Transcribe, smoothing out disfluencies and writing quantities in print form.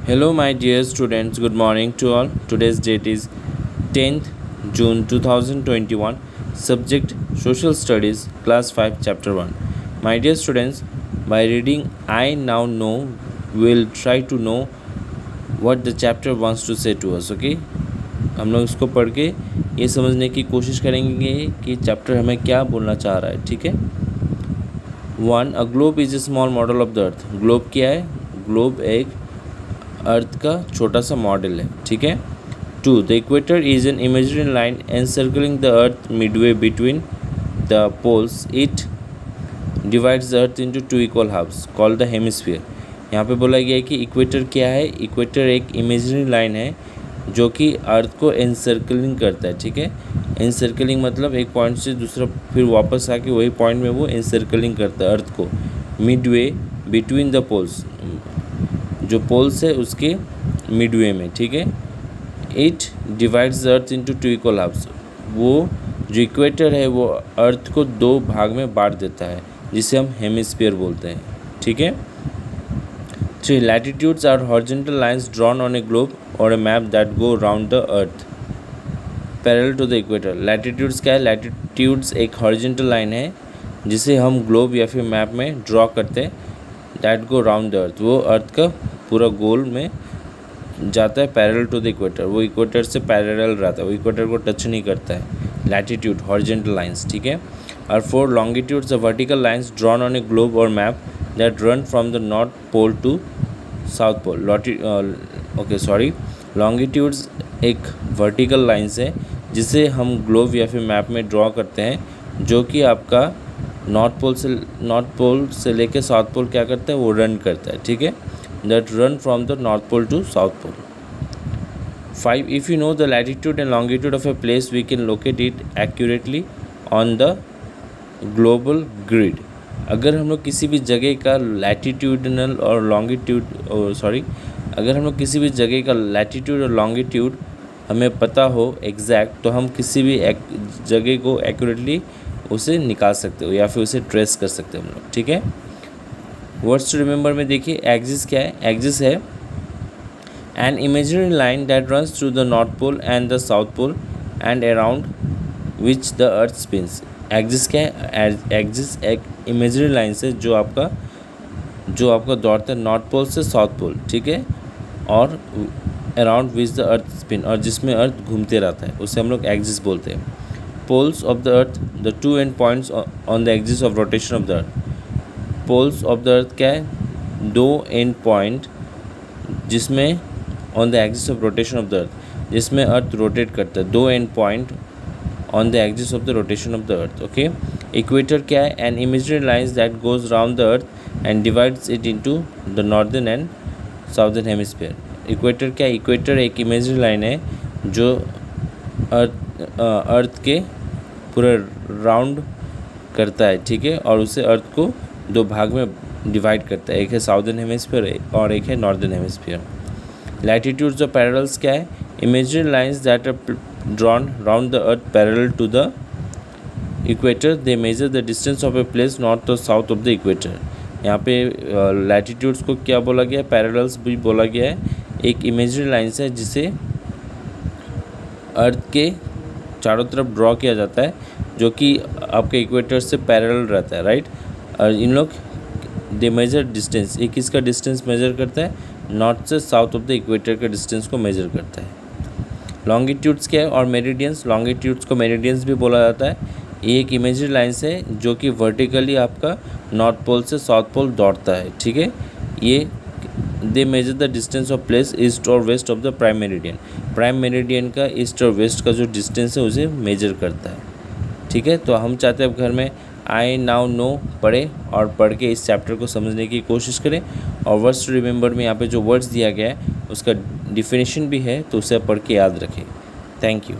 Hello, my dear students. Good morning to all. Today's date is 10th June 2021. Subject Social Studies, Class 5, Chapter 1. My dear students, by reading I Now Know, we'll try to know what the chapter wants to say to us. Okay? हम लोग इसको पढ़ के ये समझने की कोशिश करेंगे कि चैप्टर हमें क्या बोलना चाह रहा है. ठीक है. 1. A globe is a small model of the earth. Globe क्या है? ग्लोब एक अर्थ का छोटा सा मॉडल है. ठीक है. 2. The equator is an imaginary line encircling the earth midway between the poles. It divides the earth into two equal halves called the hemisphere. यहाँ पे बोला गया है कि इक्वेटर क्या है. इक्वेटर एक इमेजिनरी लाइन है जो कि अर्थ को एनसर्कलिंग करता है. ठीक है. एनसर्कलिंग मतलब एक पॉइंट से दूसरा फिर वापस आके वही पॉइंट में वो एनसर्कलिंग करता है अर्थ को. मिडवे बिटवीन द पोल्स, जो पोल्स है उसके मिडवे में. ठीक है. It divides the earth into two equal halves. वो जो इक्वेटर है वो अर्थ को दो भाग में बांट देता है जिसे हम हेमिस्फीयर बोलते हैं. ठीक है. 3. Latitudes are horizontal lines drawn on a globe और a map that go round the earth parallel to the equator. Latitudes क्या है? लैटिट्यूड्स एक हॉरिजॉन्टल लाइन है जिसे हम ग्लोब या फिर मैप में ड्रॉ करते हैं. That go round the earth, वो अर्थ का पूरा गोल में जाता है पैरेलल टू द इक्वेटर. वो इक्वेटर से पैरेलल रहता है, वो इक्वेटर को टच नहीं करता है. Latitude horizontal lines. ठीक है. और 4. Longitudes are vertical lines drawn on a globe और map that run from the north pole to south pole. Longitudes एक वर्टिकल लाइंस है जिसे हम ग्लोब या फिर मैप में ड्रॉ करते हैं जो कि आपका नॉर्थ पोल से लेके साउथ पोल क्या करता है, वो रन करता है. ठीक है. That run from the north pole to south pole. 5. If you know the latitude and longitude of a place we can locate it accurately on the global grid. अगर हम लोग किसी भी जगह का लैटिट्यूडनल और अगर हम लोग किसी भी जगह का लैटिट्यूड और लॉन्गिट्यूड हमें पता हो एग्जैक्ट, तो हम किसी भी जगह को एक्यूरेटली उसे निकाल सकते हो या फिर उसे ट्रेस कर सकते हो हम लोग. ठीक है. वर्ड्स टू रिमेंबर में देखिए, एक्सिस क्या है? एक्सिस है an imaginary line that runs through the north pole and the south pole and around which the earth spins. Axis क्या है? एक्सिस एक इमेजिनरी लाइन से जो आपका दौड़ता है नॉर्थ पोल से साउथ पोल. ठीक है. और around which the earth spin, और जिसमें अर्थ घूमते रहता है, उसे हम लोग एक्सिस बोलते हैं. Poles of the earth, the two end points on the axis of rotation of the earth. Poles of the earth क्या है? दो एंड पॉइंट जिसमें on the axis of rotation of the earth, जिसमें earth rotate करता है. दो end point on the axis of the rotation of the earth. Okay. Equator क्या है? An imaginary lines that goes round the earth and divides it into the northern and southern hemisphere. Equator क्या है? Equator एक imaginary line है जो अर्थ के पूरा round करता है. ठीक है. और उसे अर्थ को दो भाग में डिवाइड करता है. एक है साउदर्न हेमिस्फीयर और एक है नॉर्दर्न हेमिस्फीयर. लैटिट्यूड्स और पैरेलल्स क्या है? Imaginary lines that are drawn round the earth parallel to the equator. They measure the distance of a place north और साउथ ऑफ द इक्वेटर. यहाँ पे लैटिट्यूड्स को क्या बोला गया है? पैरेलल्स भी बोला गया है. एक इमेजिनरी लाइंस है जिसे अर्थ के चारों तरफ ड्रॉ किया जाता है जो कि आपके इक्वेटर से पैरेलल रहता है. राइट. और इन लोग दे मेजर डिस्टेंस, एक इसका डिस्टेंस मेजर करता है, नॉर्थ से साउथ ऑफ द इक्वेटर का डिस्टेंस को मेजर करता है. लॉन्गिट्यूड्स क्या है? और मेरिडियंस. लॉन्गिट्यूड्स को मेरिडियंस भी बोला जाता है. ये एक इमेजिनरी लाइन्स है जो कि वर्टिकली आपका नॉर्थ पोल से साउथ पोल दौड़ता है. ठीक है. ये they measure the distance of place east और west of the prime meridian. Prime meridian का ईस्ट और वेस्ट का जो डिस्टेंस है उसे मेजर करता है. ठीक है. तो हम चाहते हैं अब घर में आई नाउ नो पढ़े और पढ़ के इस चैप्टर को समझने की कोशिश करें. और वर्ड्स टू रिमेंबर में यहाँ पे जो वर्ड्स दिया गया है उसका डिफिनेशन भी है, तो उसे पढ़ के याद रखें. Thank you.